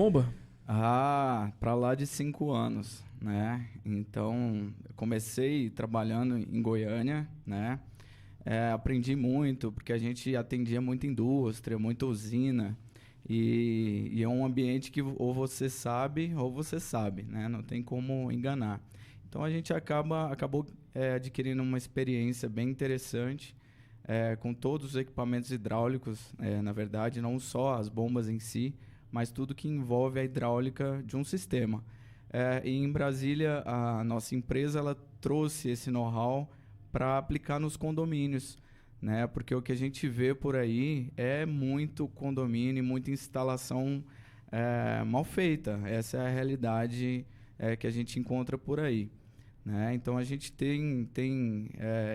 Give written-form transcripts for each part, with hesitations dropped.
Bomba? Para lá de 5 anos, né? Então, eu comecei trabalhando em Goiânia, né? Aprendi muito, porque a gente atendia muita indústria, muita usina, e é um ambiente que ou você sabe, né? Não tem como enganar. Então, a gente acabou adquirindo uma experiência bem interessante, com todos os equipamentos hidráulicos, na verdade, não só as bombas em si, mas tudo que envolve a hidráulica de um sistema. E em Brasília, a nossa empresa ela trouxe esse know-how para aplicar nos condomínios, né? Porque o que a gente vê por aí é muito condomínio, muita instalação mal feita. Essa é a realidade que a gente encontra por aí, né? Então a gente tem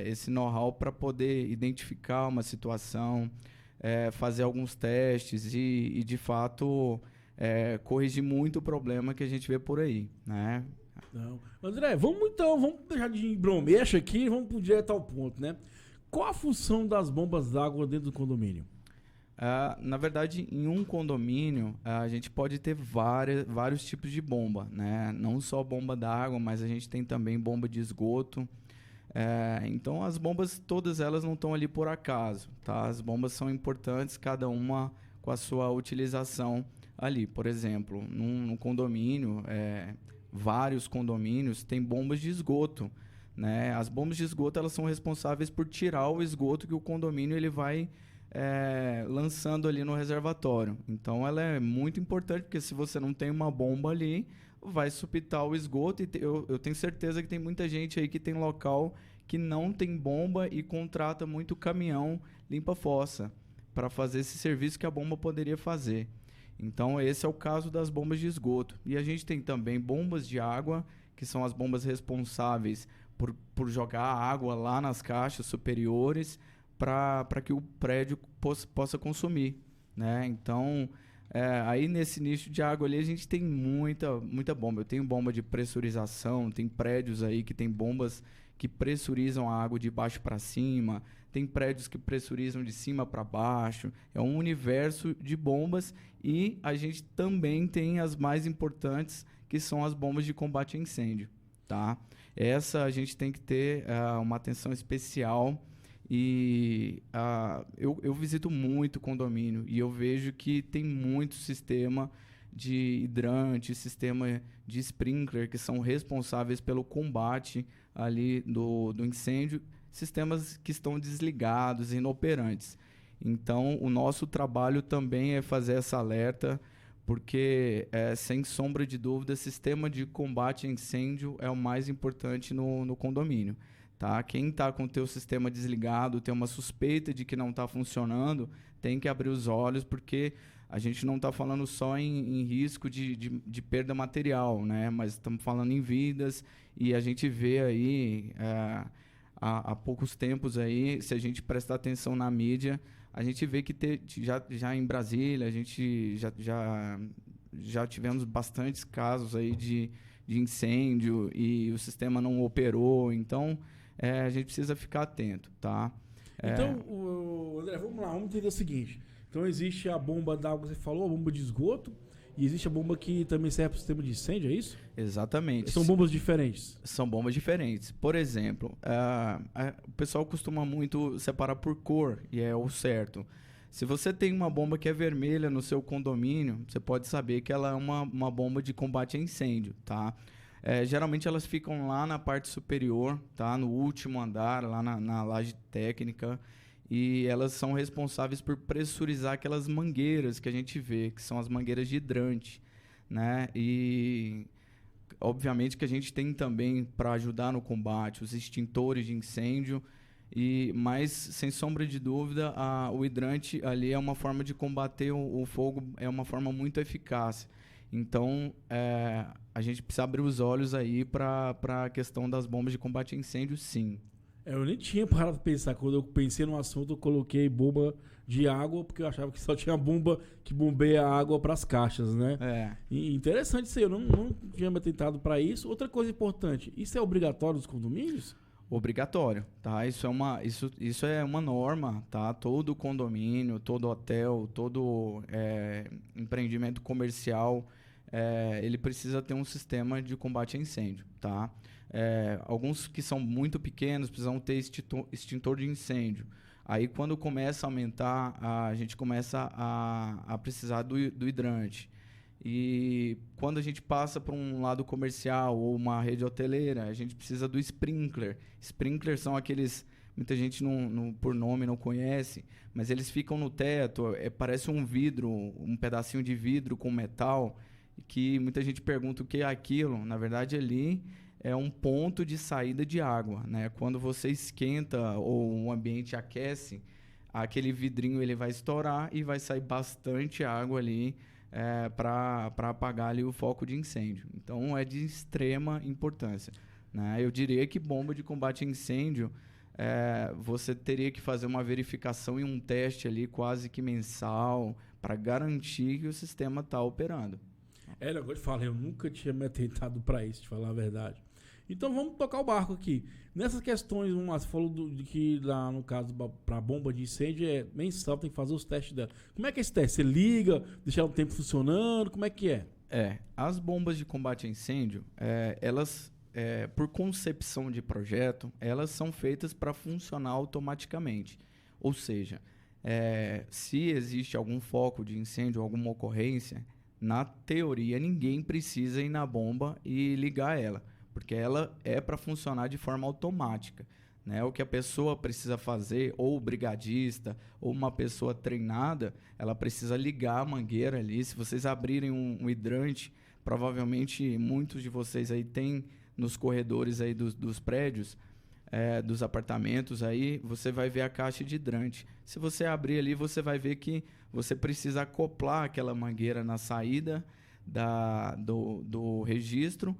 esse know-how para poder identificar uma situação, fazer alguns testes e de fato corrigir muito o problema que a gente vê por aí, né? Não. André, vamos deixar de bromecha aqui e vamos direto ao ponto, né? Qual a função das bombas d'água dentro do condomínio? Na verdade, em um condomínio, a gente pode ter vários tipos de bomba, né? Não só bomba d'água, mas a gente tem também bomba de esgoto. Então, as bombas, todas elas não estão ali por acaso, tá? As bombas são importantes, cada uma com a sua utilização ali. Por exemplo, num condomínio, vários condomínios têm bombas de esgoto, né? As bombas de esgoto, elas são responsáveis por tirar o esgoto que o condomínio ele vai lançando ali no reservatório. Então ela é muito importante, porque se você não tem uma bomba ali, vai supitar o esgoto. E eu tenho certeza que tem muita gente aí que tem local que não tem bomba e contrata muito caminhão limpa-fossa para fazer esse serviço que a bomba poderia fazer. Então esse é o caso das bombas de esgoto. E a gente tem também bombas de água, que são as bombas responsáveis por jogar água lá nas caixas superiores, para que o prédio possa consumir, né? Então, aí nesse nicho de água ali a gente tem muita bomba. Eu tenho bomba de pressurização, tem prédios aí que tem bombas que pressurizam a água de baixo para cima, tem prédios que pressurizam de cima para baixo. É um universo de bombas e a gente também tem as mais importantes, que são as bombas de combate a incêndio, tá? Essa a gente tem que ter uma atenção especial. E eu visito muito condomínio e eu vejo que tem muito sistema de hidrante, sistema de sprinkler que são responsáveis pelo combate ali do incêndio, sistemas que estão desligados, inoperantes. Então, o nosso trabalho também é fazer essa alerta, porque, sem sombra de dúvida, sistema de combate a incêndio é o mais importante no condomínio. Tá? Quem está com o teu sistema desligado, tem uma suspeita de que não está funcionando, tem que abrir os olhos, porque a gente não está falando só em risco de perda material, né? Mas estamos falando em vidas, e a gente vê aí, há poucos tempos aí, se a gente prestar atenção na mídia, a gente vê que já em Brasília, a gente já tivemos bastantes casos aí de incêndio e o sistema não operou. Então, a gente precisa ficar atento, tá? Então, André, vamos lá, vamos entender o seguinte. Então, existe a bomba d'água, você falou, a bomba de esgoto, e existe a bomba que também serve para o sistema de incêndio, é isso? Exatamente. São bombas diferentes? São bombas diferentes. Por exemplo, o pessoal costuma muito separar por cor, e é o certo. Se você tem uma bomba que é vermelha no seu condomínio, você pode saber que ela é uma bomba de combate a incêndio, tá? Geralmente elas ficam lá na parte superior, tá? No último andar, lá na laje técnica, e elas são responsáveis por pressurizar aquelas mangueiras que a gente vê, que são as mangueiras de hidrante, né? E obviamente que a gente tem também, para ajudar no combate, os extintores de incêndio, mas sem sombra de dúvida o hidrante ali é uma forma de combater o fogo, é uma forma muito eficaz. Então, a gente precisa abrir os olhos aí para a questão das bombas de combate a incêndio, sim. Eu nem tinha parado de pensar. Quando eu pensei no assunto, eu coloquei bomba de água, porque eu achava que só tinha bomba que bombeia água para as caixas, né? E interessante isso aí, eu não tinha me atentado para isso. Outra coisa importante, isso é obrigatório nos condomínios? Obrigatório, tá? Isso é uma norma, tá? Todo condomínio, todo hotel, todo empreendimento comercial, ele precisa ter um sistema de combate a incêndio, tá? Alguns que são muito pequenos precisam ter extintor de incêndio. Aí, quando começa a aumentar, a gente começa a precisar do hidrante. E quando a gente passa para um lado comercial ou uma rede hoteleira, a gente precisa do sprinkler. Sprinklers são aqueles, muita gente por nome não conhece, mas eles ficam no teto, parece um vidro, um pedacinho de vidro com metal, que muita gente pergunta o que é aquilo. Na verdade, ali é um ponto de saída de água, né? Quando você esquenta ou o ambiente aquece, aquele vidrinho ele vai estourar e vai sair bastante água ali, para apagar ali o foco de incêndio. Então, é de extrema importância, né? Eu diria que bomba de combate a incêndio, você teria que fazer uma verificação e um teste ali quase que mensal para garantir que o sistema está operando. Agora eu te falei, eu nunca tinha me atentado para isso, te falar a verdade. Então vamos tocar o barco aqui. Nessas questões, você falou de que lá no caso para bomba de incêndio é mensal, tem que fazer os testes dela. Como é que é esse teste? Você liga, deixa o tempo funcionando, como é que é? As bombas de combate a incêndio, elas, por concepção de projeto, elas são feitas para funcionar automaticamente. Ou seja, se existe algum foco de incêndio, alguma ocorrência, na teoria ninguém precisa ir na bomba e ligar ela, porque ela é para funcionar de forma automática, né? O que a pessoa precisa fazer, ou o brigadista, ou uma pessoa treinada, ela precisa ligar a mangueira ali. Se vocês abrirem um hidrante, provavelmente muitos de vocês aí têm nos corredores aí dos prédios, dos apartamentos aí, você vai ver a caixa de hidrante. Se você abrir ali, você vai ver que você precisa acoplar aquela mangueira na saída do registro,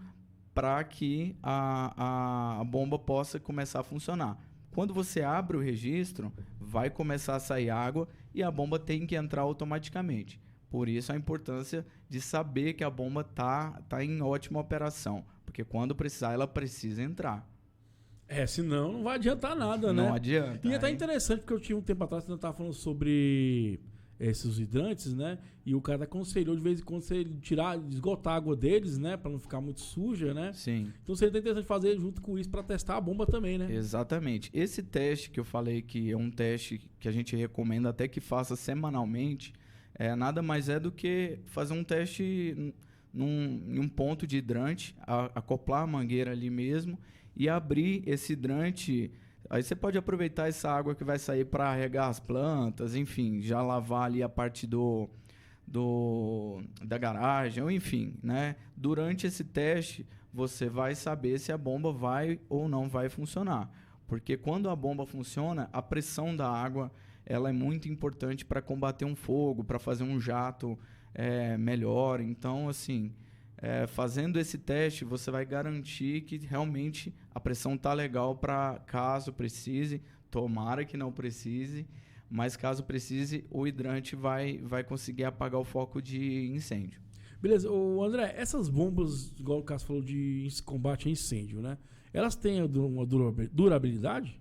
para que a bomba possa começar a funcionar. Quando você abre o registro, vai começar a sair água e a bomba tem que entrar automaticamente. Por isso a importância de saber que a bomba tá em ótima operação, porque quando precisar, ela precisa entrar. Senão não vai adiantar nada, né? Não adianta. E é até interessante, porque eu tinha um tempo atrás, você estava falando sobre esses hidrantes, né? E o cara aconselhou de vez em quando você esgotar a água deles, né? Pra não ficar muito suja, né? Sim. Então seria interessante fazer junto com isso pra testar a bomba também, né? Exatamente. Esse teste que eu falei que é um teste que a gente recomenda até que faça semanalmente, nada mais é do que fazer um teste em um ponto de hidrante, acoplar a mangueira ali mesmo e abrir esse hidrante. Aí você pode aproveitar essa água que vai sair para regar as plantas, enfim, já lavar ali a parte da garagem, ou enfim, né? Durante esse teste, você vai saber se a bomba vai ou não vai funcionar. Porque quando a bomba funciona, a pressão da água ela é muito importante para combater um fogo, para fazer um jato melhor. Então, assim, fazendo esse teste, você vai garantir que realmente a pressão está legal para caso precise, tomara que não precise, mas caso precise, o hidrante vai conseguir apagar o foco de incêndio. Beleza. Ô, André, essas bombas, igual o Cássio falou de combate a incêndio, né? Elas têm uma durabilidade?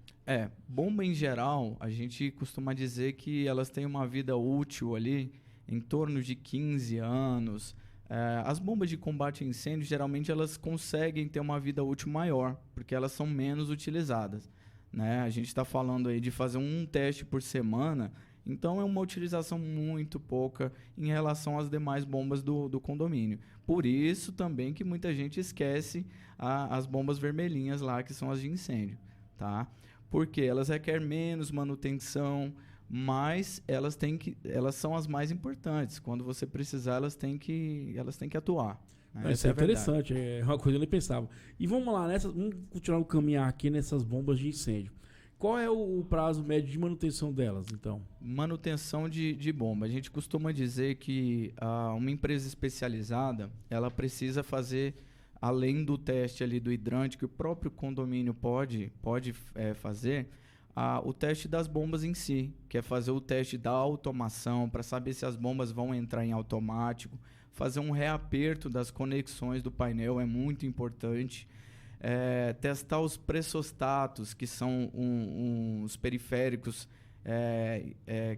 Bomba em geral, a gente costuma dizer que elas têm uma vida útil ali em torno de 15 anos. As bombas de combate a incêndio, geralmente, elas conseguem ter uma vida útil maior, porque elas são menos utilizadas, né? A gente está falando aí de fazer um teste por semana, então é uma utilização muito pouca em relação às demais bombas do condomínio. Por isso também que muita gente esquece as bombas vermelhinhas lá, que são as de incêndio, tá? Porque elas requerem menos manutenção, mas elas são as mais importantes. Quando você precisar, elas têm que atuar. Né? Isso é interessante, é uma coisa que eu nem pensava. E vamos lá, vamos continuar o caminhar aqui nessas bombas de incêndio. Qual é o prazo médio de manutenção delas, então? Manutenção de bomba. A gente costuma dizer que uma empresa especializada, ela precisa fazer, além do teste ali do hidrante, que o próprio condomínio pode fazer, o teste das bombas em si, que é fazer o teste da automação, para saber se as bombas vão entrar em automático, fazer um reaperto das conexões do painel é muito importante. testar os pressostatos, que são uns periféricos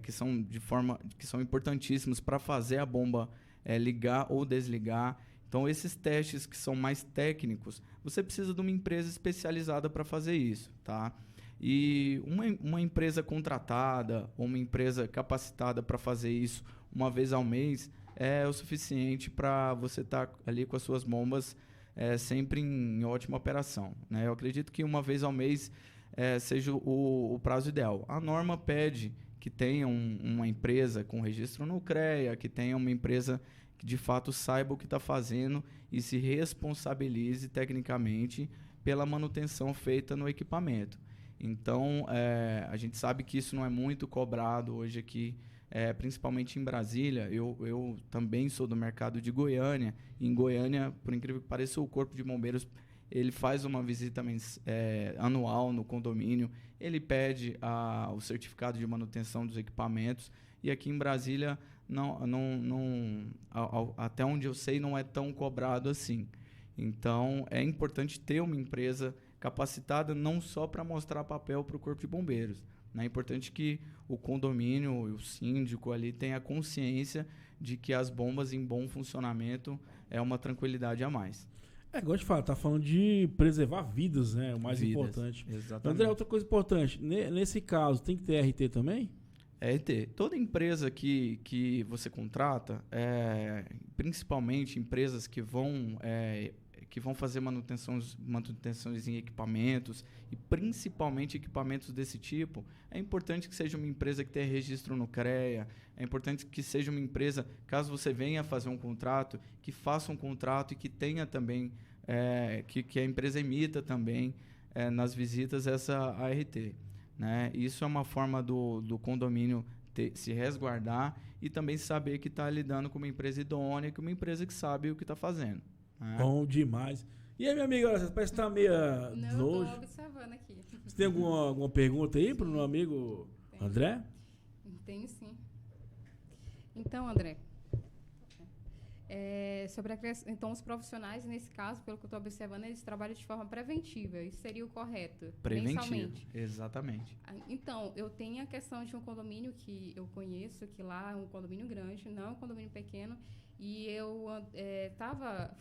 que são importantíssimos para fazer a bomba ligar ou desligar. Então, esses testes que são mais técnicos, você precisa de uma empresa especializada para fazer isso, tá? E uma empresa contratada ou uma empresa capacitada para fazer isso uma vez ao mês é o suficiente para você estar ali com as suas bombas sempre em ótima operação, né? Eu acredito que uma vez ao mês seja o prazo ideal. A norma pede que tenha uma empresa com registro no CREA, que tenha uma empresa que de fato saiba o que está fazendo e se responsabilize tecnicamente pela manutenção feita no equipamento. Então, a gente sabe que isso não é muito cobrado hoje aqui, principalmente em Brasília. Eu também sou do mercado de Goiânia. Em Goiânia, por incrível que pareça, o Corpo de Bombeiros ele faz uma visita anual no condomínio, ele pede o certificado de manutenção dos equipamentos, e aqui em Brasília, até onde eu sei, não é tão cobrado assim. Então, é importante ter uma empresa capacitada não só para mostrar papel para o Corpo de Bombeiros. É importante que o condomínio e o síndico ali tenha consciência de que as bombas em bom funcionamento é uma tranquilidade a mais. Igual de falar, tá falando de preservar vidas, né? O mais importante. Exatamente. André, outra coisa importante, nesse caso, tem que ter RT também? RT. Toda empresa que você contrata, principalmente empresas que vão fazer manutenções em equipamentos, e principalmente equipamentos desse tipo, é importante que seja uma empresa que tenha registro no CREA, é importante que seja uma empresa, caso você venha fazer um contrato, que faça um contrato e que tenha também, que a empresa emita também nas visitas essa ART. Né? Isso é uma forma do condomínio se resguardar e também saber que está lidando com uma empresa idônea, com uma empresa que sabe o que está fazendo. Bom demais. E aí, minha amiga, você parece que tá meio Não, eu tô observando aqui. Você tem alguma pergunta aí pro meu amigo André? Tenho sim. Então, André, então os profissionais, nesse caso, pelo que eu estou observando, eles trabalham de forma preventiva. Isso seria o correto? Preventivo, exatamente. Então, eu tenho a questão de um condomínio que eu conheço, que lá é um condomínio grande, não é um condomínio pequeno, e eu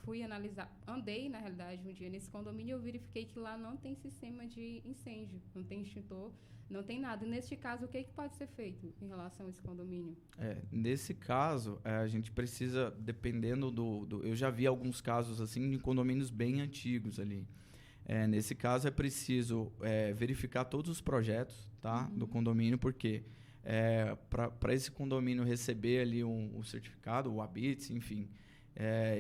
fui analisar, andei, na realidade, um dia nesse condomínio e eu verifiquei que lá não tem sistema de incêndio, não tem extintor, não tem nada. E, neste caso, o que pode ser feito em relação a esse condomínio? Nesse caso, a gente precisa, dependendo eu já vi alguns casos assim de condomínios bem antigos ali. Nesse caso, é preciso verificar todos os projetos, tá, do condomínio, porque para esse condomínio receber ali o certificado, o ABITS, enfim,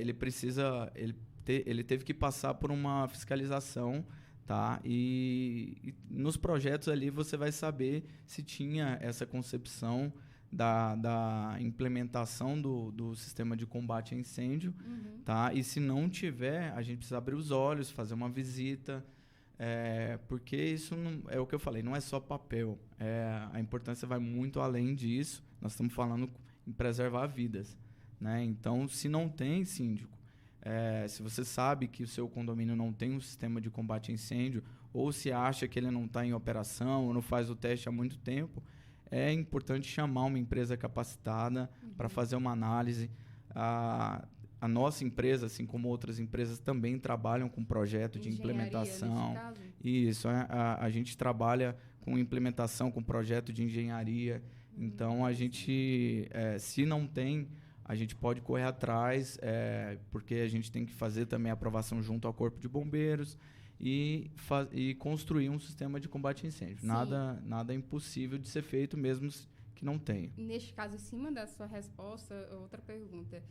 ele teve que passar por uma fiscalização, tá? E nos projetos ali você vai saber se tinha essa concepção da implementação do sistema de combate a incêndio, tá? E se não tiver, a gente precisa abrir os olhos, fazer uma visita, porque isso não, é o que eu falei, não é só papel. A importância vai muito além disso. Nós estamos falando em preservar vidas, né? Então, se não tem, síndico, se você sabe que o seu condomínio não tem um sistema de combate a incêndio, ou se acha que ele não está em operação, ou não faz o teste há muito tempo, é importante chamar uma empresa capacitada para fazer uma análise. A nossa empresa, assim como outras empresas, também trabalham com projeto de implementação. Isso, a gente trabalha com implementação, com projeto de engenharia. Então, a gente, se não tem, a gente pode correr atrás, porque a gente tem que fazer também a aprovação junto ao Corpo de Bombeiros e construir um sistema de combate a incêndio. Nada é impossível de ser feito, mesmo que não tenha. Neste caso, em cima da sua resposta, outra pergunta.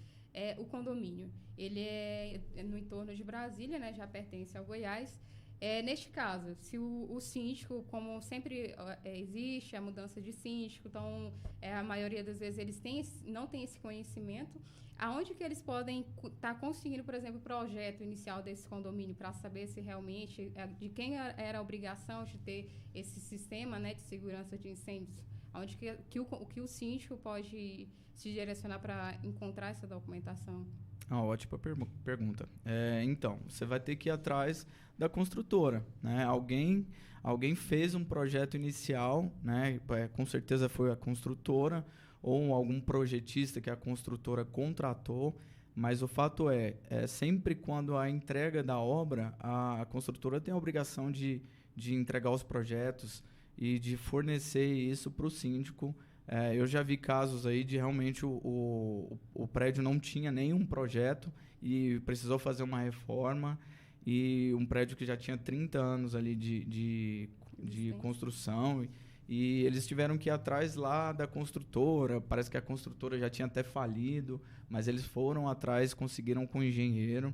O condomínio, ele é no entorno de Brasília, né, já pertence ao Goiás. Neste caso, se o síndico, como sempre existe a mudança de síndico, então a maioria das vezes eles não têm esse conhecimento, aonde que eles podem estar conseguindo, por exemplo, o projeto inicial desse condomínio para saber se realmente de quem era a obrigação de ter esse sistema, né, de segurança de incêndios, aonde que o síndico pode se direcionar para encontrar essa documentação? Ótima pergunta. Então, você vai ter que ir atrás da construtora, né? Alguém fez um projeto inicial, né? Com certeza foi a construtora ou algum projetista que a construtora contratou, mas o fato sempre quando a entrega da obra, a construtora tem a obrigação de entregar os projetos e de fornecer isso para o síndico. Eu já vi casos aí de realmente o prédio não tinha nenhum projeto e precisou fazer uma reforma, e um prédio que já tinha 30 anos ali de construção, e eles tiveram que ir atrás lá da construtora. Parece que a construtora já tinha até falido, mas eles foram atrás, conseguiram com o engenheiro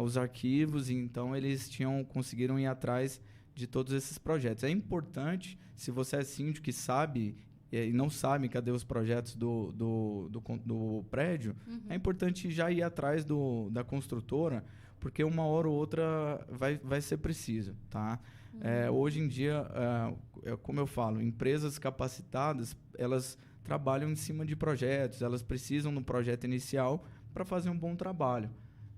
os arquivos, e então eles conseguiram ir atrás de todos esses projetos. É importante, se você é síndico que sabe e não sabe cadê os projetos do prédio, é importante já ir atrás da construtora, porque uma hora ou outra vai ser preciso, tá? Hoje em dia, como eu falo, empresas capacitadas, elas trabalham em cima de projetos, elas precisam do projeto inicial para fazer um bom trabalho,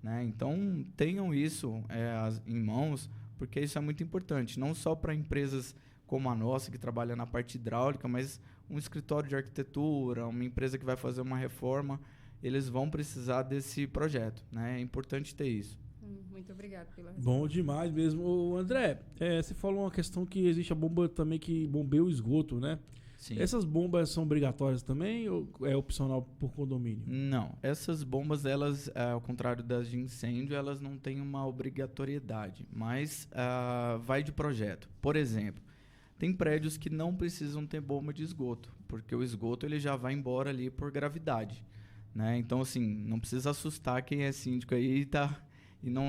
né? Então, tenham isso em mãos, porque isso é muito importante, não só para empresas como a nossa, que trabalha na parte hidráulica, mas um escritório de arquitetura, uma empresa que vai fazer uma reforma, eles vão precisar desse projeto, né? É importante ter isso. Muito obrigado pela resposta. Bom demais mesmo. Ô, André, você falou uma questão que existe a bomba também que bombeia o esgoto, né? Sim. Essas bombas são obrigatórias também ou é opcional por condomínio? Não, essas bombas, elas, ao contrário das de incêndio, elas não têm uma obrigatoriedade, mas vai de projeto. Por exemplo, tem prédios que não precisam ter bomba de esgoto, porque o esgoto ele já vai embora ali por gravidade, né? Então, assim, não precisa assustar quem é síndico aí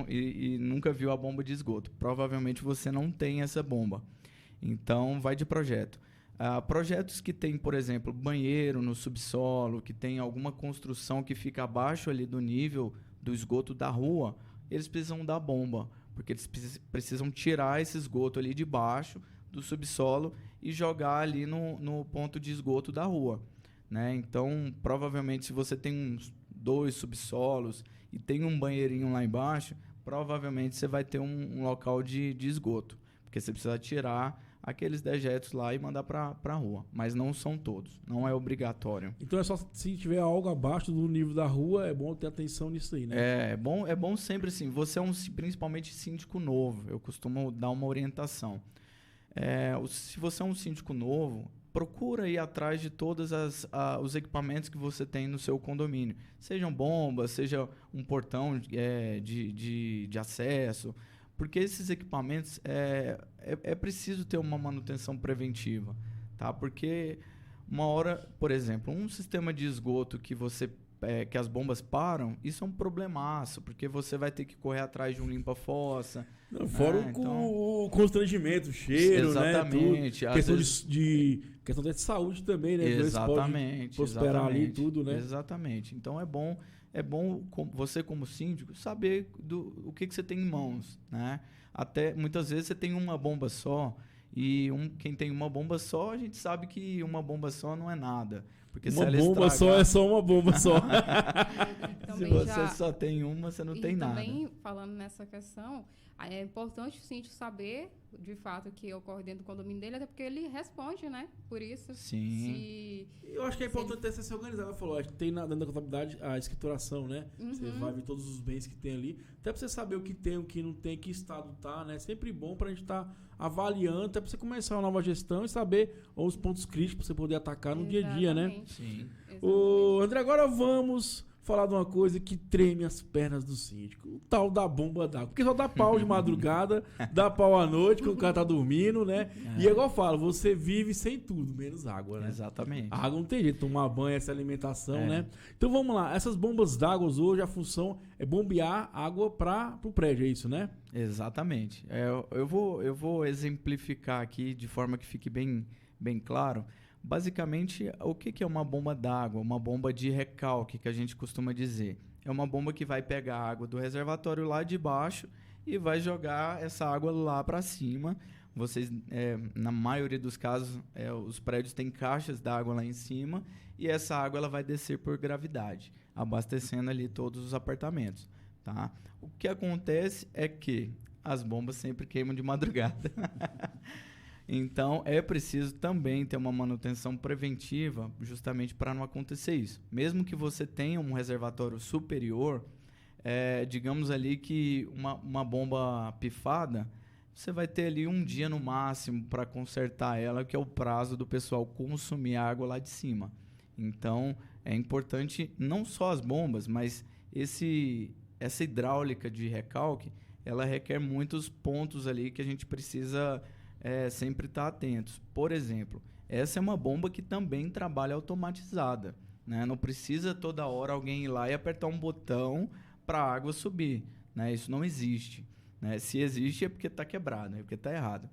e nunca viu a bomba de esgoto. Provavelmente você não tem essa bomba. Então, vai de projeto. Projetos que tem, por exemplo, banheiro no subsolo, que tem alguma construção que fica abaixo ali do nível do esgoto da rua, eles precisam da bomba, porque eles precisam tirar esse esgoto ali de baixo do subsolo e jogar ali no ponto de esgoto da rua, né? Então, provavelmente, se você tem uns 2 subsolos e tem um banheirinho lá embaixo, provavelmente você vai ter um local de esgoto, porque você precisa tirar aqueles dejetos lá e mandar para a rua, mas não são todos, não é obrigatório. Então é só se tiver algo abaixo do nível da rua, é bom ter atenção nisso aí, né? É bom sempre assim, você é principalmente síndico novo, eu costumo dar uma orientação. Se você é um síndico novo, procura ir atrás de todos os equipamentos que você tem no seu condomínio. Sejam bombas, seja um portão de acesso, porque esses equipamentos é preciso ter uma manutenção preventiva, tá? Porque uma hora, por exemplo, um sistema de esgoto que que as bombas param, isso é um problemaço, porque você vai ter que correr atrás de um limpa-fossa. Fora o constrangimento, o cheiro, exatamente, né? Questão de saúde também, né? Exatamente. Prosperar ali tudo, né? Exatamente. Então é bom você, como síndico, saber o que você tem em mãos, né? Até muitas vezes você tem uma bomba só, e quem tem uma bomba só, a gente sabe que uma bomba só não é nada. Porque uma bomba só é só uma bomba só. Se você só tem uma, você não tem nada. E também, falando nessa questão, é importante o síndico saber, de fato, o que ocorre dentro do condomínio dele, até porque ele responde, né? Por isso. Sim. Eu acho que é importante ter se organizar. Ela falou, acho que tem dentro da contabilidade a escrituração, né? Você vai ver todos os bens que tem ali. Até pra você saber o que tem, o que não tem, que estado tá, né? Sempre bom pra gente estar avaliando, até pra você começar uma nova gestão e saber os pontos críticos pra você poder atacar no dia a dia, né? Sim. Ô, André, agora vamos falar de uma coisa que treme as pernas do síndico. O tal da bomba d'água. Porque só dá pau de madrugada, dá pau à noite, quando o cara tá dormindo, né? E é igual eu falo, você vive sem tudo, menos água, né? Exatamente. A água não tem jeito, tomar banho, essa alimentação, né? Então vamos lá, essas bombas d'água hoje, a função é bombear água pro prédio, é isso, né? Exatamente. Eu vou exemplificar aqui de forma que fique bem claro. Basicamente, o que é uma bomba d'água? Uma bomba de recalque, que a gente costuma dizer. É uma bomba que vai pegar a água do reservatório lá de baixo e vai jogar essa água lá para cima. Vocês, na maioria dos casos, os prédios têm caixas d'água lá em cima e essa água ela vai descer por gravidade. abastecendo ali todos os apartamentos, tá? O que acontece é que as bombas sempre queimam de madrugada. Então, é preciso também ter uma manutenção preventiva justamente para não acontecer isso. Mesmo que você tenha um reservatório superior, digamos ali que uma bomba pifada, você vai ter ali um dia no máximo para consertar ela, que é o prazo do pessoal consumir água lá de cima. Então, é importante não só as bombas, mas essa hidráulica de recalque, ela requer muitos pontos ali que a gente precisa sempre estar atentos. Por exemplo, essa é uma bomba que também trabalha automatizada, né? Não precisa toda hora alguém ir lá e apertar um botão para a água subir, né? Isso não existe, né? Se existe é porque está quebrado, é porque está errado.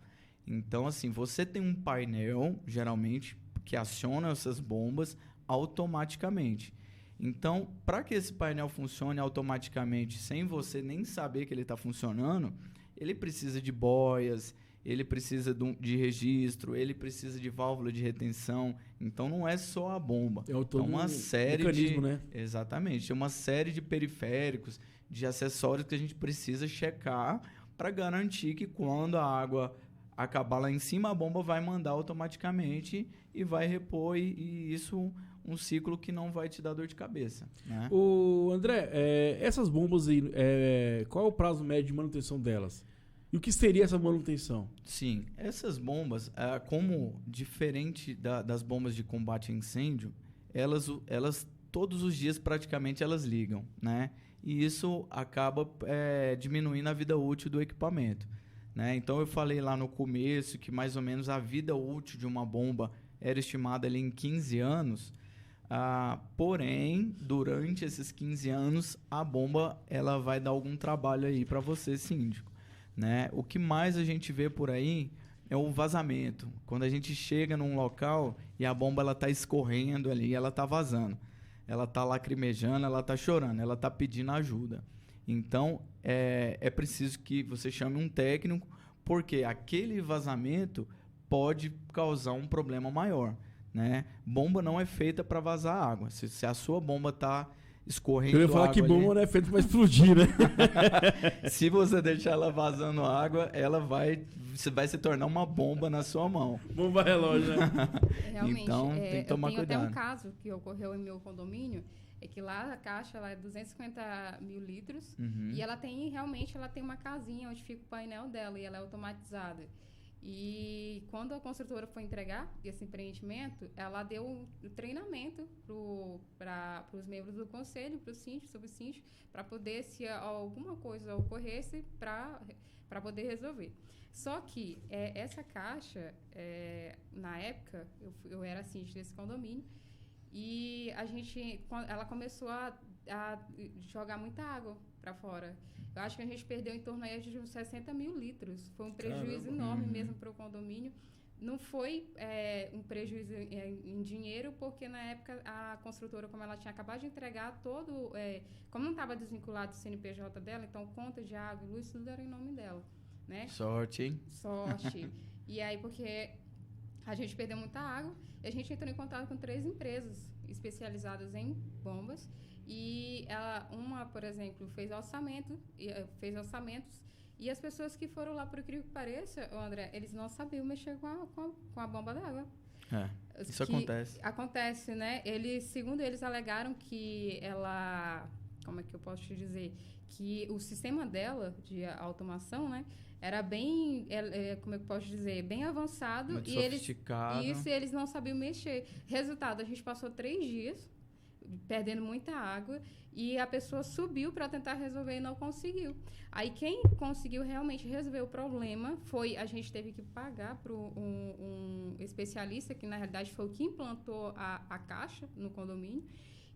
Então, assim, você tem um painel, geralmente, que aciona essas bombas automaticamente. Então, para que esse painel funcione automaticamente, sem você nem saber que ele está funcionando, ele precisa de boias, ele precisa de registro, ele precisa de válvula de retenção. Então, não é só a bomba. É uma série de... né? Exatamente. É uma série de periféricos, de acessórios que a gente precisa checar para garantir que quando a água acabar lá em cima, a bomba vai mandar automaticamente e vai repor. E isso um ciclo que não vai te dar dor de cabeça, né? André, essas bombas aí, qual é o prazo médio de manutenção delas? E o que seria essa manutenção? Sim, essas bombas, como diferente das bombas de combate a incêndio, elas todos os dias praticamente elas ligam, né? E isso acaba diminuindo a vida útil do equipamento, né? Então eu falei lá no começo que mais ou menos a vida útil de uma bomba era estimada ali em 15 anos, porém, durante esses 15 anos, a bomba ela vai dar algum trabalho aí para você, síndico, né? O que mais a gente vê por aí é o vazamento. Quando a gente chega num local e a bomba ela está escorrendo ali, ela está vazando, ela está lacrimejando, ela está chorando, ela está pedindo ajuda. Então, é preciso que você chame um técnico, porque aquele vazamento pode causar um problema maior, né? Bomba não é feita para vazar água. Se a sua bomba está escorrendo água... Eu ia falar que bomba não é feita para explodir, né? Se você deixar ela vazando água, ela vai se tornar uma bomba na sua mão. Bomba relógio, né? Realmente, então, tem que tomar cuidado. Até um caso que ocorreu em meu condomínio, é que lá a caixa ela é 250 mil litros, e ela tem uma casinha onde fica o painel dela, e ela é automatizada. E quando a construtora foi entregar esse empreendimento, ela deu um treinamento para os membros do conselho, para o síndico, subsíndico, para poder, se alguma coisa ocorresse, para poder resolver. Só que essa caixa, na época, eu era síndico desse condomínio, e ela começou a jogar muita água para fora. Eu acho que a gente perdeu em torno aí de uns 60 mil litros. Foi um prejuízo enorme mesmo para o condomínio. Não foi um prejuízo em dinheiro, porque na época a construtora, como ela tinha acabado de entregar como não estava desvinculado do CNPJ dela, então conta de água e luz, tudo era em nome dela, né? Sorte, hein? Sorte. E aí, porque a gente perdeu muita água, e a gente entrou em contato com 3 empresas especializadas em bombas. E uma, por exemplo, fez orçamentos, e as pessoas que foram lá, por incrível que pareça, André, eles não sabiam mexer com a bomba d'água. Isso acontece. Acontece, né? Segundo eles, alegaram que como é que eu posso te dizer? Que o sistema dela, de automação, né? Era bem, como é que eu posso dizer? Bem avançado. Muito e sofisticado. eles não sabiam mexer. Resultado, a gente passou 3 dias perdendo muita água, e a pessoa subiu para tentar resolver e não conseguiu. Aí quem conseguiu realmente resolver o problema a gente teve que pagar para um especialista, que na realidade foi o que implantou a caixa no condomínio,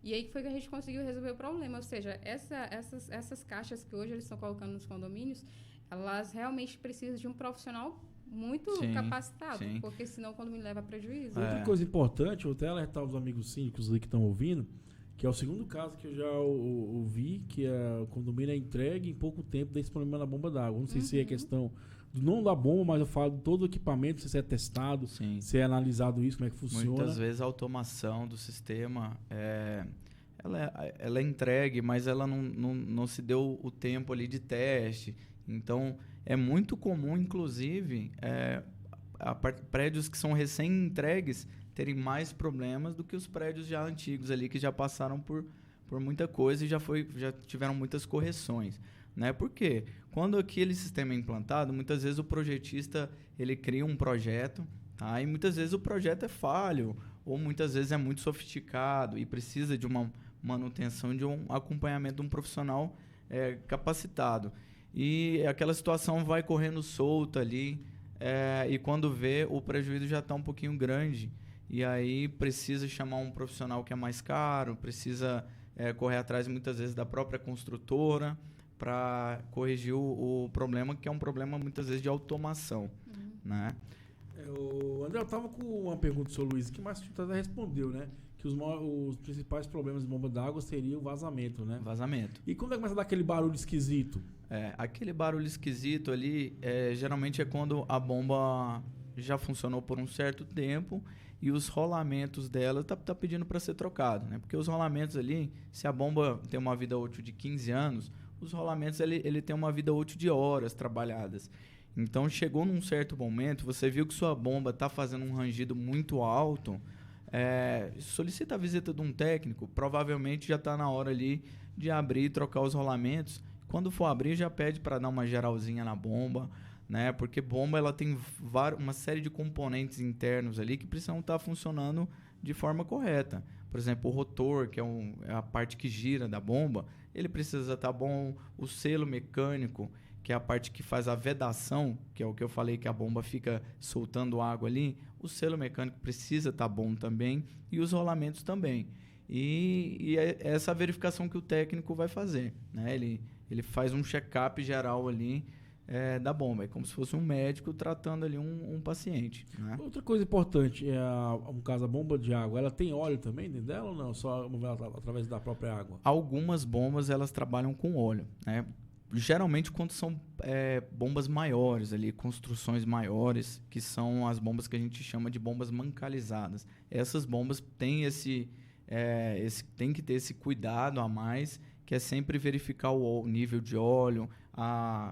e aí foi que a gente conseguiu resolver o problema. Ou seja, essas caixas que hoje eles estão colocando nos condomínios, elas realmente precisam de um profissional muito capacitado, porque senão o condomínio leva prejuízo. Outra coisa importante, vou até alertar os amigos síndicos aí que estão ouvindo, que é o segundo caso que eu já ouvi, que o condomínio é entregue em pouco tempo desse problema na bomba d'água. Não sei se é questão não da bomba, mas eu falo de todo o equipamento, se é testado, se é analisado isso, como é que funciona. Muitas vezes a automação do sistema, ela é entregue, mas ela não se deu o tempo ali de teste. Então, é muito comum, inclusive, prédios que são recém-entregues terem mais problemas do que os prédios já antigos ali, que já passaram por muita coisa e já tiveram muitas correções. Né? Por quê? Quando aquele sistema é implantado, muitas vezes o projetista ele cria um projeto, tá? E muitas vezes o projeto é falho, ou muitas vezes é muito sofisticado e precisa de uma manutenção, de um acompanhamento de um profissional capacitado. E aquela situação vai correndo solta ali, e quando vê, o prejuízo já está um pouquinho grande. E aí precisa chamar um profissional que é mais caro, precisa correr atrás muitas vezes da própria construtora para corrigir o problema, que é um problema muitas vezes de automação. Né? André, eu estava com uma pergunta do seu Luiz aqui, mas você até respondeu, né? Que os principais problemas de bomba d'água seriam o vazamento, né? Vazamento. E quando começa a dar aquele barulho esquisito? Aquele barulho esquisito ali, geralmente é quando a bomba já funcionou por um certo tempo e os rolamentos dela tá pedindo para ser trocado, né? Porque os rolamentos ali, se a bomba tem uma vida útil de 15 anos, os rolamentos ele tem uma vida útil de horas trabalhadas. Então, chegou num certo momento, você viu que sua bomba está fazendo um rangido muito alto, solicita a visita de um técnico, provavelmente já está na hora ali de abrir e trocar os rolamentos. Quando for abrir, já pede para dar uma geralzinha na bomba, né? Porque bomba ela tem uma série de componentes internos ali que precisam estar funcionando de forma correta. Por exemplo, o rotor, que é a parte que gira da bomba, ele precisa estar bom. O selo mecânico, que é a parte que faz a vedação, que é o que eu falei que a bomba fica soltando água ali, o selo mecânico precisa estar bom também e os rolamentos também. E é essa verificação que o técnico vai fazer, né? Ele faz um check-up geral ali da bomba. É como se fosse um médico tratando ali um paciente. Né? Outra coisa importante, no caso a bomba de água, ela tem óleo também dentro dela ou não? Só através da própria água? Algumas bombas elas trabalham com óleo, né? Geralmente quando são bombas maiores, ali, construções maiores, que são as bombas que a gente chama de bombas mancalizadas. Essas bombas têm tem que ter esse cuidado a mais, que é sempre verificar o nível de óleo,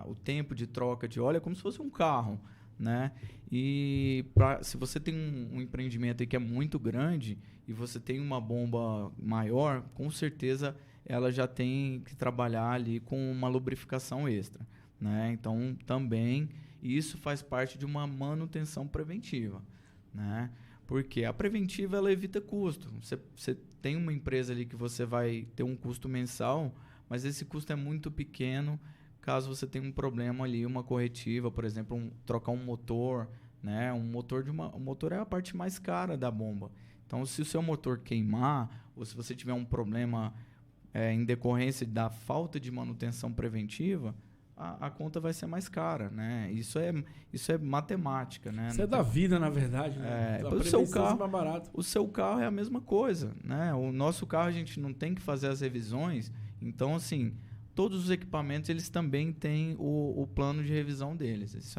o tempo de troca de óleo, é como se fosse um carro. Né? E se você tem um empreendimento aí que é muito grande e você tem uma bomba maior, com certeza ela já tem que trabalhar ali com uma lubrificação extra, né? Então, também isso faz parte de uma manutenção preventiva, né? Porque a preventiva ela evita custo. Você tem uma empresa ali que você vai ter um custo mensal, mas esse custo é muito pequeno caso você tenha um problema ali, uma corretiva, por exemplo, trocar um motor, né? O motor é a parte mais cara da bomba. Então, se o seu motor queimar ou se você tiver um problema em decorrência da falta de manutenção preventiva, a conta vai ser mais cara, né? Isso é matemática, né? Isso é da vida, na verdade, né? O seu carro é a mesma coisa, né? O nosso carro a gente não tem que fazer as revisões, então assim, todos os equipamentos eles também têm o plano de revisão deles. Isso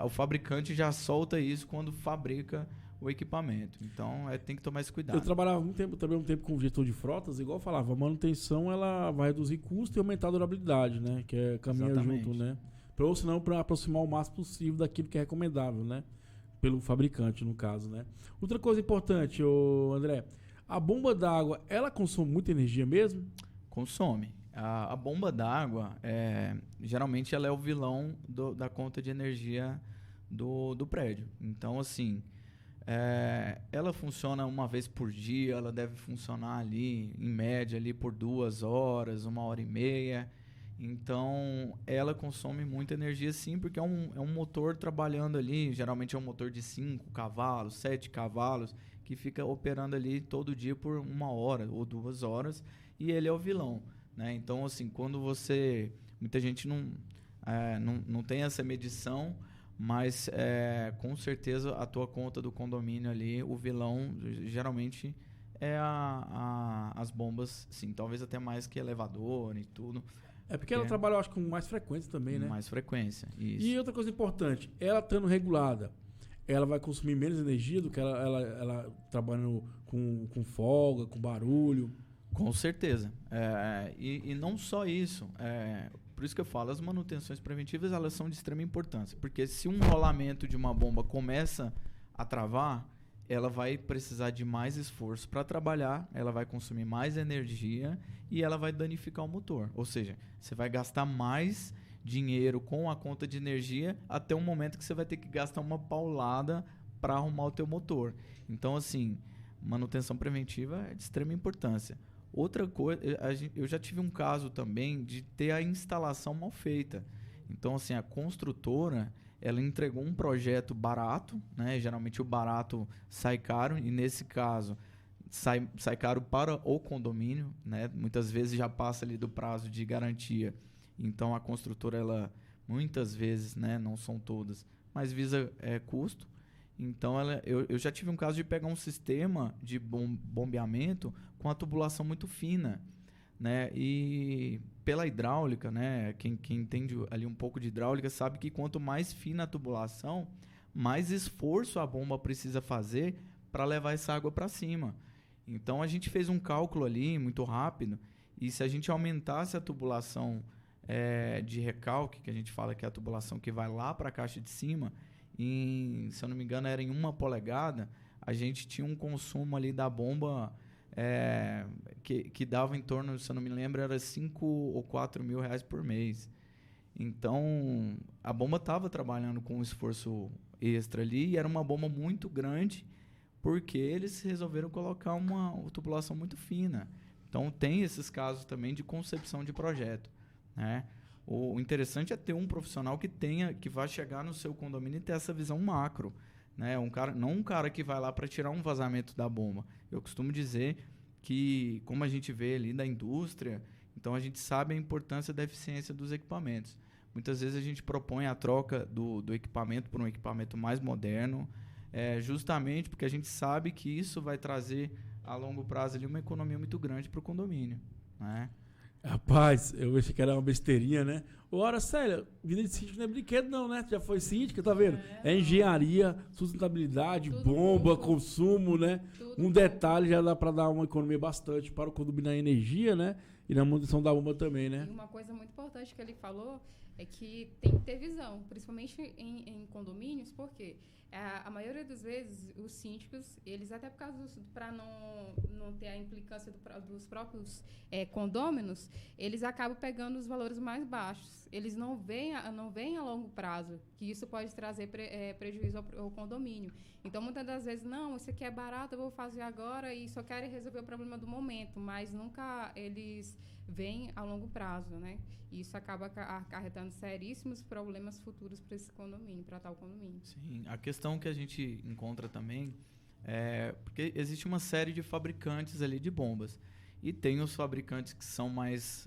o fabricante já solta isso quando fabrica o equipamento. Então, tem que tomar esse cuidado. Eu trabalhava um tempo com gestor de frotas, igual eu falava, a manutenção ela vai reduzir custo e aumentar a durabilidade, né? Que caminha junto, né? Ou senão, para aproximar o máximo possível daquilo que é recomendável, né? Pelo fabricante, no caso, né? Outra coisa importante, André, a bomba d'água, ela consome muita energia mesmo? Consome. A bomba d'água, geralmente, ela é o vilão da conta de energia do prédio. Então, assim, ela funciona uma vez por dia, ela deve funcionar ali, em média, ali por 2 horas, 1h30. Então, ela consome muita energia, sim, porque é um motor trabalhando ali, geralmente é um motor de 5 cavalos, 7 cavalos, que fica operando ali todo dia por 1 hora ou 2 horas, e ele é o vilão. Né? Então, assim, quando muita gente não tem essa medição, mas com certeza a tua conta do condomínio ali, o vilão geralmente é as bombas, sim, talvez até mais que elevador e tudo. Porque ela trabalha, eu acho, com mais frequência também, né? Mais frequência, isso. E outra coisa importante, ela estando regulada, ela vai consumir menos energia do que ela trabalhando com folga, com barulho? Com certeza. E não só isso. Por isso que eu falo, as manutenções preventivas elas são de extrema importância. Porque se um rolamento de uma bomba começa a travar, ela vai precisar de mais esforço para trabalhar, ela vai consumir mais energia e ela vai danificar o motor. Ou seja, você vai gastar mais dinheiro com a conta de energia até um momento que você vai ter que gastar uma paulada para arrumar o teu motor. Então, assim, manutenção preventiva é de extrema importância. Outra coisa, eu já tive um caso também de ter a instalação mal feita. Então, assim, a construtora, ela entregou um projeto barato, né? Geralmente o barato sai caro, e nesse caso sai caro para o condomínio, né? Muitas vezes já passa ali do prazo de garantia. Então a construtora, ela muitas vezes, né? Não são todas, mas visa custo. Então eu já tive um caso de pegar um sistema de bombeamento com a tubulação muito fina, né? E pela hidráulica, né? Quem entende ali um pouco de hidráulica sabe que quanto mais fina a tubulação, mais esforço a bomba precisa fazer para levar essa água para cima. Então a gente fez um cálculo ali muito rápido, e se a gente aumentasse a tubulação de recalque, que a gente fala que é a tubulação que vai lá para a caixa de cima, se eu não me engano era em 1 polegada, a gente tinha um consumo ali da bomba que dava em torno, se eu não me lembro, era 5 ou 4 mil reais por mês. Então a bomba estava trabalhando com um esforço extra ali, e era uma bomba muito grande, porque eles resolveram colocar uma tubulação muito fina. Então tem esses casos também de concepção de projeto, né? O interessante é ter um profissional que vai chegar no seu condomínio e ter essa visão macro, né? Não um cara que vai lá para tirar um vazamento da bomba. Eu costumo dizer que, como a gente vê ali da indústria, então a gente sabe a importância da eficiência dos equipamentos. Muitas vezes a gente propõe a troca do equipamento por um equipamento mais moderno, justamente porque a gente sabe que isso vai trazer a longo prazo ali uma economia muito grande para o condomínio, né? Rapaz, eu achei que era uma besteirinha, né? Ora, sério, vida de síndico não é brinquedo não, né? Tu já foi síndica, tá vendo? É engenharia, sustentabilidade, tudo bomba, consumo, né? Um detalhe já dá para dar uma economia bastante para o condomínio na energia, né? E na manutenção da bomba também, né? E uma coisa muito importante que ele falou é que tem que ter visão, principalmente em condomínios, porque a maioria das vezes os síndicos, eles até por causa para não ter a implicância dos próprios condôminos, eles acabam pegando os valores mais baixos. Eles não veem a longo prazo, que isso pode trazer prejuízo ao condomínio. Então, muitas das vezes, não, isso aqui é barato, eu vou fazer agora e só querem resolver o problema do momento, mas nunca eles veem a longo prazo, né? E isso acaba acarretando seríssimos problemas futuros para esse condomínio, para tal condomínio. Sim, a questão que a gente encontra também porque existe uma série de fabricantes ali de bombas. E tem os fabricantes que são mais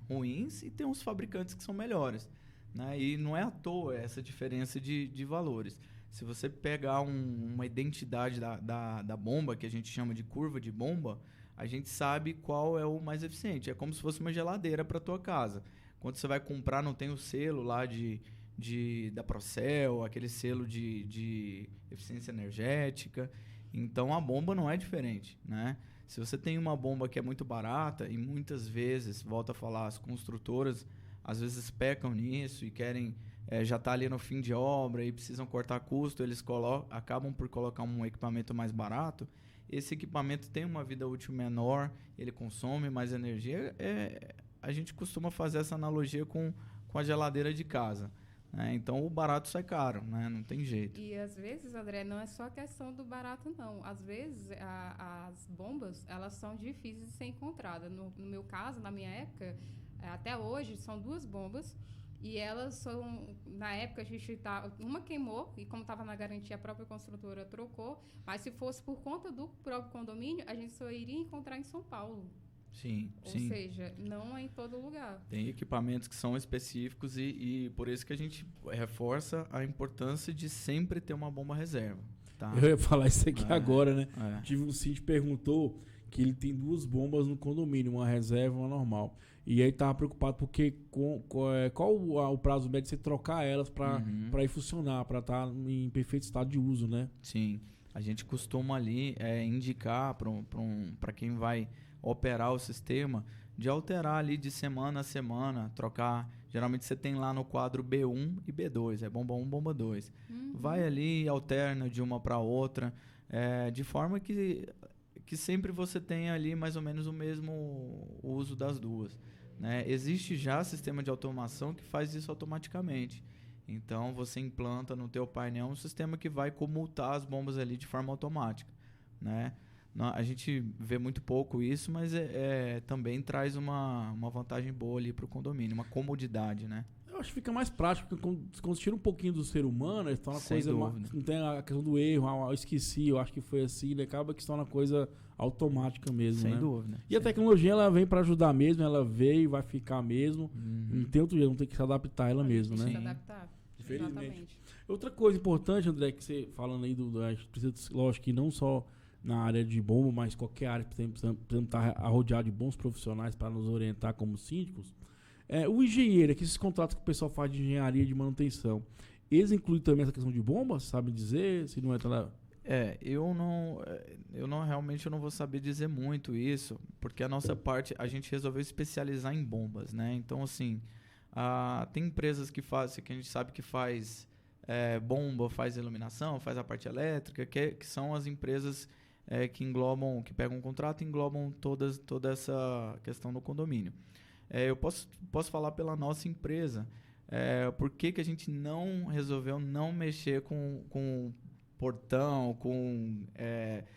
ruins e tem os fabricantes que são melhores, né? E não é à toa essa diferença de valores. Se você pegar uma identidade da bomba, que a gente chama de curva de bomba, a gente sabe qual é o mais eficiente. É como se fosse uma geladeira para a tua casa. Quando você vai comprar, não tem o selo lá da Procel, aquele selo de eficiência energética. Então, a bomba não é diferente, né? Se você tem uma bomba que é muito barata, e muitas vezes, volto a falar, as construtoras às vezes pecam nisso e querem já está ali no fim de obra e precisam cortar custo, eles acabam por colocar um equipamento mais barato. Esse equipamento tem uma vida útil menor, ele consome mais energia. A gente costuma fazer essa analogia com a geladeira de casa, né? Então o barato sai caro, né? Não tem jeito. E às vezes, André, não é só a questão do barato, não. Às vezes as bombas, elas são difíceis de ser encontradas. No meu caso, na minha época, até hoje, são 2 bombas. E elas são, na época a gente uma queimou, e como estava na garantia, a própria construtora trocou, mas se fosse por conta do próprio condomínio, a gente só iria encontrar em São Paulo. Sim, Ou sim. seja, não é em todo lugar. Tem equipamentos que são específicos e por isso que a gente reforça a importância de sempre ter uma bomba reserva. Tá? Eu ia falar isso aqui agora, né? Tive um síndico que perguntou que ele tem 2 bombas no condomínio, uma reserva e uma normal. E aí tava preocupado porque qual o prazo médio de você trocar elas para ir funcionar, para estar em perfeito estado de uso, né? Sim. A gente costuma ali indicar para quem vai operar o sistema, de alterar ali de semana a semana, trocar. Geralmente você tem lá no quadro B1 e B2, é bomba 1, bomba 2. Vai ali e alterna de uma para outra, de forma que sempre você tenha ali mais ou menos o mesmo uso das duas, né? Existe já sistema de automação que faz isso automaticamente. Então você implanta no teu painel um sistema que vai comutar as bombas ali de forma automática, né? A gente vê muito pouco isso, mas também traz uma vantagem boa ali para o condomínio, uma comodidade, né? Eu acho que fica mais prático, porque quando tira um pouquinho do ser humano, se torna Sem coisa... dúvida. Não tem a questão do erro, eu esqueci, eu acho que foi assim, né? Acaba que se torna coisa automática mesmo, Sem né? dúvida. E a tecnologia, ela vem para ajudar mesmo, ela veio e vai ficar mesmo. Não tem outro jeito, não tem que se adaptar a ela mesmo, Tem né? que se adaptar. Infelizmente. Exatamente. Outra coisa importante, André, que você falando aí a gente precisa, lógico que não só na área de bomba, mas qualquer área precisamos estar rodeado de bons profissionais para nos orientar como síndicos. O engenheiro, que esses contratos que o pessoal faz de engenharia de manutenção, eles incluem também essa questão de bombas, sabe dizer? Se não entra lá. Eu não realmente eu não vou saber dizer muito isso, porque a nossa parte, a gente resolveu especializar em bombas, né? Então, assim, tem empresas que fazem, que a gente sabe que faz bomba, faz iluminação, faz a parte elétrica, que são as empresas que englobam, que pegam um contrato e englobam toda essa questão do condomínio. Eu posso falar pela nossa empresa, por que a gente não resolveu não mexer com portão, com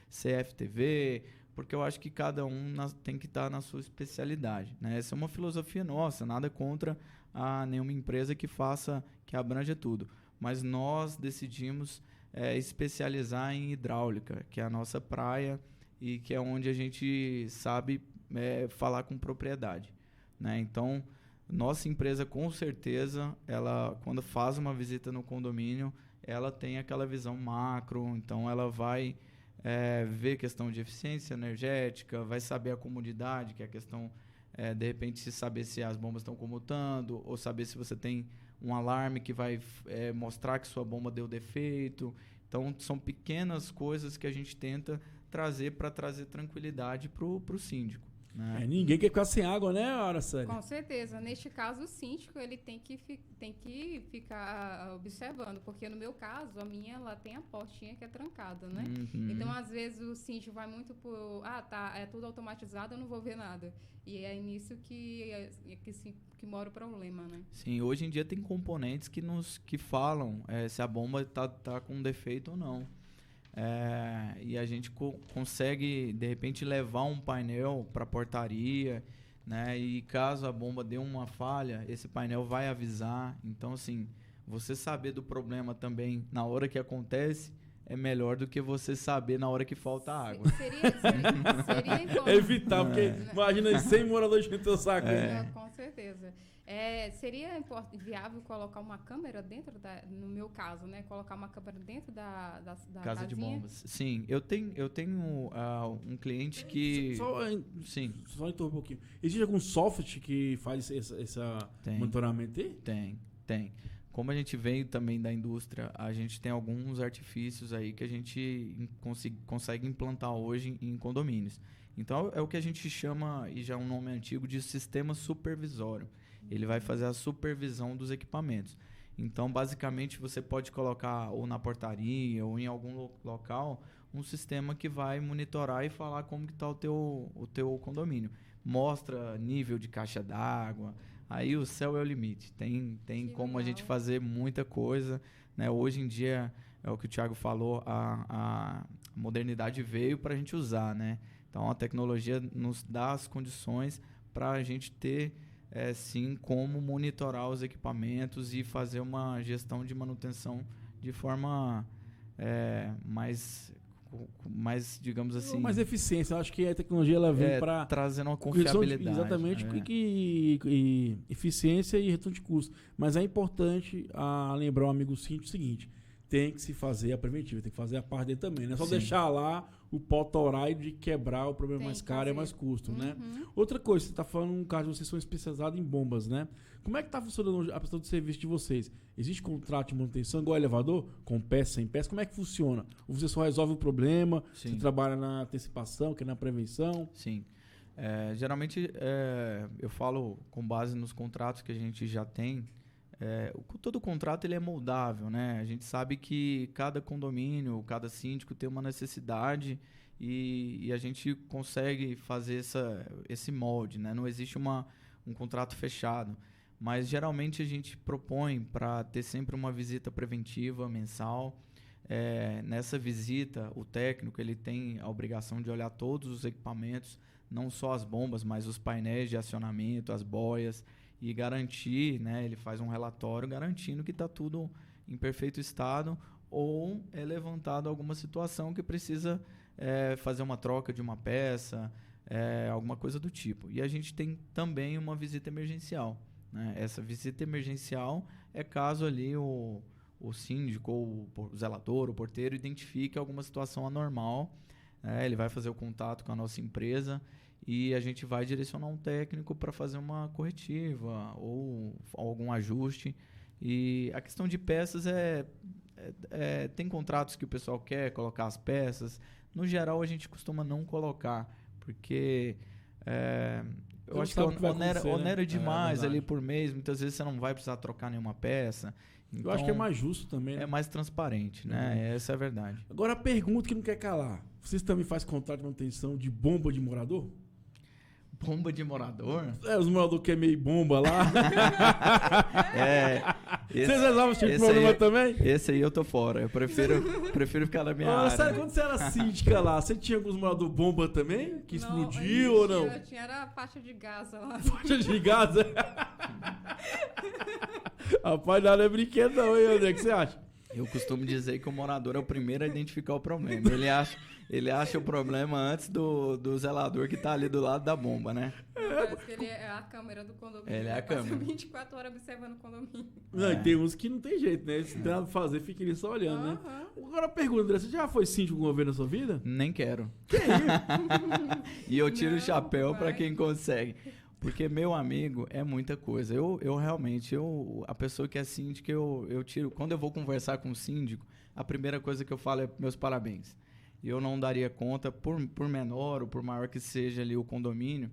CFTV, porque eu acho que cada um tem que estar na sua especialidade, né? Essa é uma filosofia nossa, nada contra nenhuma empresa que abranja tudo, mas nós decidimos especializar em hidráulica, que é a nossa praia e que é onde a gente sabe falar com propriedade, né? Então, nossa empresa, com certeza, ela, quando faz uma visita no condomínio, ela tem aquela visão macro, então ela vai ver questão de eficiência energética, vai saber a comodidade, que é a questão, de repente, se saber se as bombas estão comutando, ou saber se você tem um alarme que vai mostrar que sua bomba deu defeito. Então, são pequenas coisas que a gente tenta trazer para trazer tranquilidade para o síndico, né? Ninguém quer ficar sem água, né, Araceli? Com certeza. Neste caso, o síndico ele tem que ficar observando, porque no meu caso, a minha ela tem a portinha que é trancada, né? Então, às vezes, o síndico vai muito por... é tudo automatizado, eu não vou ver nada. E é nisso que mora o problema, né? Sim, hoje em dia tem componentes que falam se a bomba tá com defeito ou não. E a gente consegue, de repente, levar um painel para a portaria, né? E caso a bomba dê uma falha, esse painel vai avisar. Então, assim, você saber do problema também na hora que acontece é melhor do que você saber na hora que falta água. Seria importante. Evitar, porque imagina 100 moradores de teu saco. Com certeza. Seria viável colocar uma câmera dentro no meu caso, né? Colocar uma câmera dentro da casa casinha? de bombas. Sim, eu tenho um cliente que... Só interromper um pouquinho. Existe algum software que faz esse monitoramento aí? Tem. Como a gente veio também da indústria, a gente tem alguns artifícios aí que a gente consegue implantar hoje em condomínios. Então, é o que a gente chama, e já é um nome antigo, de sistema supervisório. Ele vai fazer a supervisão dos equipamentos. Então, basicamente, você pode colocar ou na portaria ou em algum local um sistema que vai monitorar e falar como que está o teu condomínio. Mostra nível de caixa d'água. Aí o céu é o limite. Tem como a gente fazer muita coisa, né? Hoje em dia, é o que o Thiago falou, a modernidade veio para a gente usar, né? Então, a tecnologia nos dá as condições para a gente ter, sim, como monitorar os equipamentos e fazer uma gestão de manutenção de forma mais, digamos assim... Mais eficiência. Eu acho que a tecnologia ela vem para... trazendo uma confiabilidade. Exatamente. E eficiência e retorno de custo. Mas é importante lembrar o amigo síndico o seguinte: tem que se fazer a preventiva, tem que fazer a parte dele também. Não é só deixar lá o pó torar e de quebrar o problema mais caro e mais custo, né? Outra coisa, você está falando, no caso, vocês são especializados em bombas, né? Como é que está funcionando a prestação de serviço de vocês? Existe contrato de manutenção igual elevador? Com peça, sem peça? Como é que funciona? Ou você só resolve o problema? Sim. Você trabalha na antecipação, que é na prevenção? Sim. Geralmente, eu falo com base nos contratos que a gente já tem. Todo contrato ele é moldável, né? A gente sabe que cada condomínio, cada síndico tem uma necessidade e a gente consegue fazer esse molde, né? Não existe um contrato fechado, mas geralmente a gente propõe para ter sempre uma visita preventiva mensal. Nessa visita, o técnico ele tem a obrigação de olhar todos os equipamentos, não só as bombas, mas os painéis de acionamento, as boias, e garantir, né, ele faz um relatório garantindo que está tudo em perfeito estado ou é levantado alguma situação que precisa fazer uma troca de uma peça, alguma coisa do tipo. E a gente tem também uma visita emergencial, né? Essa visita emergencial é caso ali o síndico ou o zelador, o porteiro, identifique alguma situação anormal, ele vai fazer o contato com a nossa empresa e a gente vai direcionar um técnico para fazer uma corretiva ou algum ajuste. E a questão de peças tem contratos que o pessoal quer colocar as peças. No geral, a gente costuma não colocar, porque eu acho que onera demais ali por mês. Muitas vezes você não vai precisar trocar nenhuma peça. Então, eu acho que é mais justo também, né? É mais transparente, né? Essa é a verdade. Agora a pergunta que não quer calar. Vocês também fazem contrato de manutenção de bomba de morador? Bomba de morador? Os moradores que é meio bomba lá. Vocês resolvem esse tipo de problema também? Esse aí eu tô fora. Eu prefiro ficar na minha área. Sério, quando você era síndica lá, você tinha alguns moradores bomba também? Que explodiu ou não? Eu tinha era a faixa de gás lá. Faixa de gás? Rapaz, nada é brinquedo não, hein, André? O que você acha? Eu costumo dizer que o morador é o primeiro a identificar o problema. Ele acha o problema antes do zelador que tá ali do lado da bomba, né? Parece que ele é a câmera do condomínio. Ele é a câmera. 24 horas observando o condomínio. Não, e tem uns que não tem jeito, né? Se tem nada pra fazer, fica ali só olhando, né? Agora pergunta, André, você já foi síndico com o governo na sua vida? Nem quero. Que isso? E eu tiro o chapéu pra quem consegue. Porque, meu amigo, é muita coisa. Eu realmente, a pessoa que é síndica, eu tiro... Quando eu vou conversar com o síndico, a primeira coisa que eu falo é meus parabéns. E eu não daria conta, por menor ou por maior que seja ali o condomínio.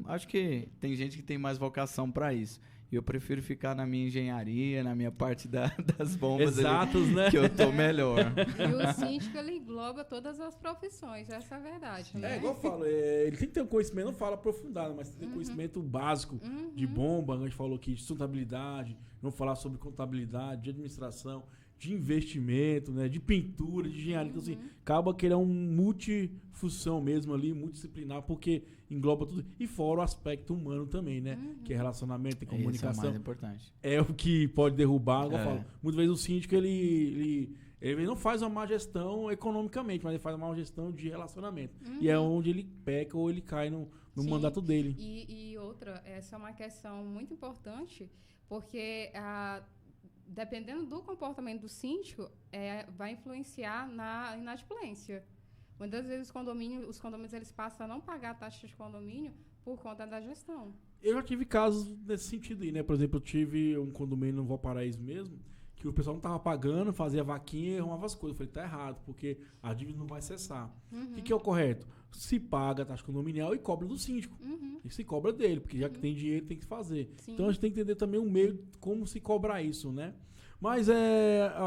Acho que tem gente que tem mais vocação para isso. E eu prefiro ficar na minha engenharia, na minha parte das bombas. Exatos, ali, né? Que eu tô melhor. E o síndico, ele engloba todas as profissões, essa é a verdade, né? Igual eu falo, ele tem que ter um conhecimento, não fala aprofundado, mas tem que ter um conhecimento básico de bomba, a gente falou aqui de sustentabilidade, vamos falar sobre contabilidade, de administração, de investimento, né, de pintura, de engenharia. Então, assim, acaba que ele é um multifunção mesmo ali, multidisciplinar, porque engloba tudo. E fora o aspecto humano também, né? Que é relacionamento e comunicação. Esse é o mais importante. É o que pode derrubar. Igual eu falo. Muitas vezes o síndico, ele não faz uma má gestão economicamente, mas ele faz uma má gestão de relacionamento. E é onde ele peca ou ele cai no mandato dele. E outra, essa é uma questão muito importante, porque dependendo do comportamento do síndico, vai influenciar na inadimplência. Muitas vezes os condomínios eles passam a não pagar a taxa de condomínio por conta da gestão. Eu já tive casos nesse sentido aí, né? Por exemplo, eu tive um condomínio no Valparaíso mesmo, que o pessoal não estava pagando, fazia vaquinha e arrumava as coisas. Eu falei, tá errado, porque a dívida não vai cessar. O que é o correto? Se paga a taxa condominial e cobra do síndico. E se cobra dele, porque já que tem dinheiro, tem que fazer. Sim. Então a gente tem que entender também o meio, como se cobrar isso, né? Mas,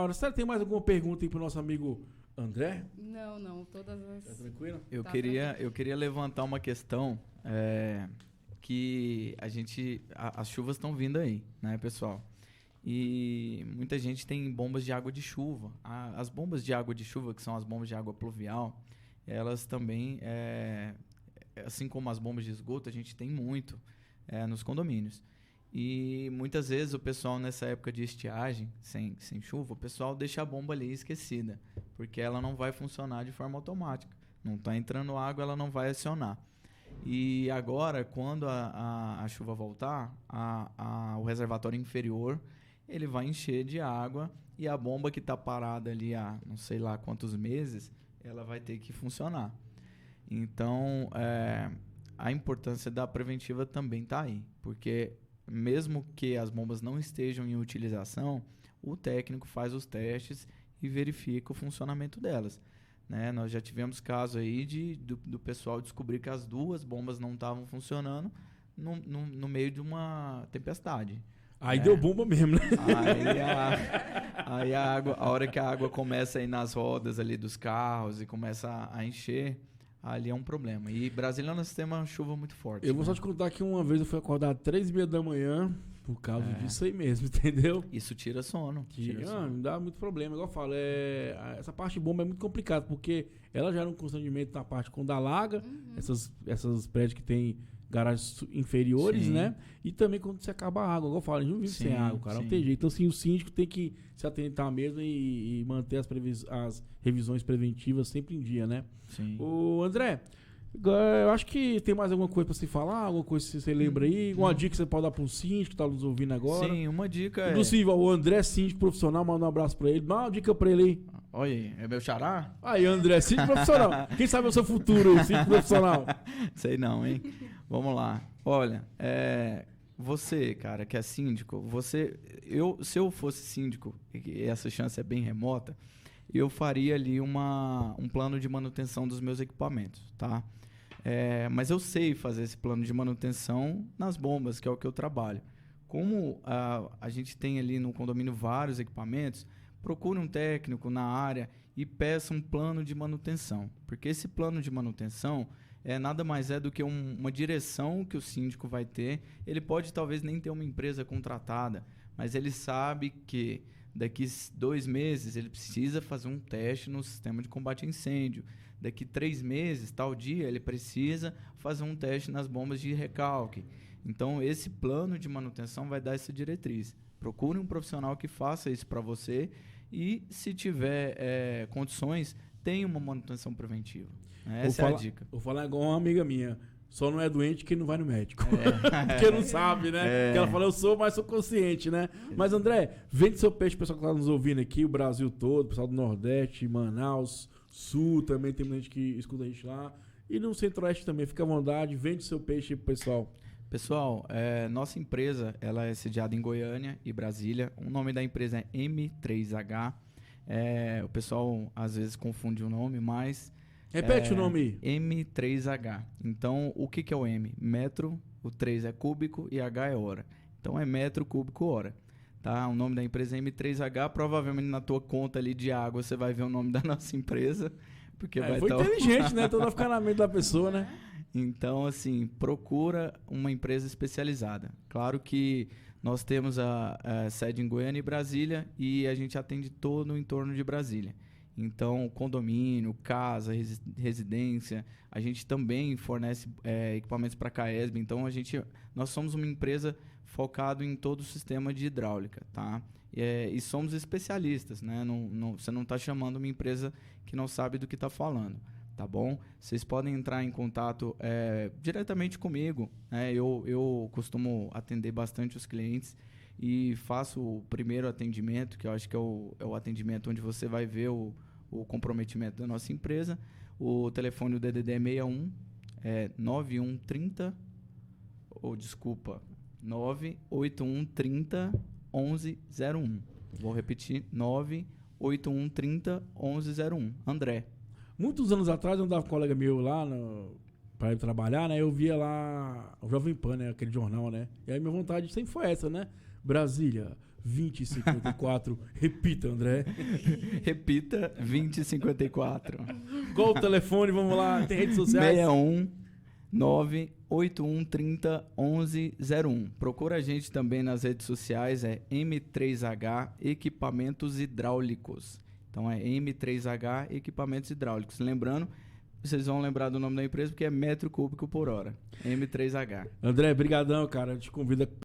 você tem mais alguma pergunta aí pro nosso amigo André? Não, todas as... Tá tranquilo? Eu queria levantar uma questão, que as chuvas estão vindo aí, né, pessoal? E muita gente tem bombas de água de chuva. As bombas de água de chuva, que são as bombas de água pluvial, elas também, assim como as bombas de esgoto, a gente tem muito nos condomínios. E muitas vezes o pessoal, nessa época de estiagem, sem chuva, o pessoal deixa a bomba ali esquecida, porque ela não vai funcionar de forma automática. Não está entrando água, ela não vai acionar. E agora, quando a chuva voltar, o reservatório inferior ele vai encher de água e a bomba que está parada ali há não sei lá quantos meses, ela vai ter que funcionar. Então, a importância da preventiva também está aí, porque mesmo que as bombas não estejam em utilização, o técnico faz os testes e verifica o funcionamento delas. né? Nós já tivemos caso aí do pessoal descobrir que as 2 bombas não estavam funcionando no meio de uma tempestade. Aí deu bomba mesmo, né? Aí a hora que a água começa a ir nas rodas ali dos carros e começa a encher, ali é um problema. E Brasília nós temos uma chuva muito forte. Eu vou só te contar que uma vez eu fui acordar às 3h30 da manhã por causa disso aí mesmo, entendeu? Isso tira sono. Não dá muito problema. Igual eu falo, essa parte de bomba é muito complicada, porque ela gera um constrangimento na parte quando alaga, essas prédios que tem garagens inferiores, né? E também quando se acaba a água. Igual eu falo, a gente não vive sem água, cara. Não tem jeito. Então, assim, o síndico tem que se atentar mesmo e manter as revisões preventivas sempre em dia, né? Sim. Ô, André, eu acho que tem mais alguma coisa pra você falar, alguma coisa que você lembra aí, uma dica que você pode dar pro síndico que tá nos ouvindo agora. Sim, uma dica Inclusive, o André, síndico profissional, manda um abraço pra ele. Dá uma dica pra ele aí. Olha aí, é meu xará? Aí, André, síndico profissional. Quem sabe é o seu futuro aí, síndico profissional. Sei não, hein? Vamos lá. Olha, você, cara, que é síndico, se eu fosse síndico, e essa chance é bem remota, eu faria ali um plano de manutenção dos meus equipamentos, tá? Mas eu sei fazer esse plano de manutenção nas bombas, que é o que eu trabalho. Como a gente tem ali no condomínio vários equipamentos, procure um técnico na área e peça um plano de manutenção. Porque esse plano de manutenção nada mais do que uma direção que o síndico vai ter. Ele pode talvez nem ter uma empresa contratada, mas ele sabe que daqui 2 meses ele precisa fazer um teste no sistema de combate a incêndio. Daqui 3 meses, tal dia, ele precisa fazer um teste nas bombas de recalque. Então, esse plano de manutenção vai dar essa diretriz. Procure um profissional que faça isso para você e, se tiver condições, tenha uma manutenção preventiva. Essa é a dica. Vou falar igual uma amiga minha. Só não é doente quem não vai no médico. Porque não sabe, né? Porque ela fala, eu sou, mas sou consciente, né? Mas, André, vende seu peixe, o pessoal que está nos ouvindo aqui, o Brasil todo, o pessoal do Nordeste, Manaus, Sul também, tem muita gente que escuta a gente lá. E no Centro-Oeste também, fica à vontade, vende seu peixe pro pessoal. Pessoal, nossa empresa, ela é sediada em Goiânia e Brasília. O nome da empresa é M3H. O pessoal às vezes confunde o nome, mas... Repete o nome aí. M3H. Então, o que é o M? Metro, o 3 é cúbico e H é hora. Então, é metro cúbico hora. Tá? O nome da empresa é M3H. Provavelmente na tua conta ali de água você vai ver o nome da nossa empresa. Porque foi inteligente, né? Então vai ficar na mente da pessoa, né? Então, assim, procura uma empresa especializada. Claro que nós temos a sede em Goiânia e Brasília e a gente atende todo o entorno de Brasília. Então, condomínio, casa, residência, a gente também fornece equipamentos para a CAESB. Então, nós somos uma empresa focada em todo o sistema de hidráulica, tá? E somos especialistas, né? Você não está chamando uma empresa que não sabe do que está falando, tá bom? Vocês podem entrar em contato diretamente comigo, né? Eu costumo atender bastante os clientes e faço o primeiro atendimento, que eu acho que é o atendimento onde você vai ver o comprometimento da nossa empresa. O telefone do DDD é 61 9130 98130 1101. Vou repetir, 98130 1101. André. Muitos anos atrás, eu andava com um colega meu lá para ir trabalhar, né? Eu via lá o Jovem Pan, né? Aquele jornal, né? E aí minha vontade sempre foi essa, né? Brasília, 2054. Repita, André. Repita, 2054. Qual o telefone? Vamos lá. Tem redes sociais? 61 98130 1101. Procura a gente também nas redes sociais, M3H Equipamentos Hidráulicos. Então é M3H Equipamentos Hidráulicos. Lembrando, vocês vão lembrar do nome da empresa porque é metro cúbico por hora. M3H. André, brigadão, cara. Eu te convido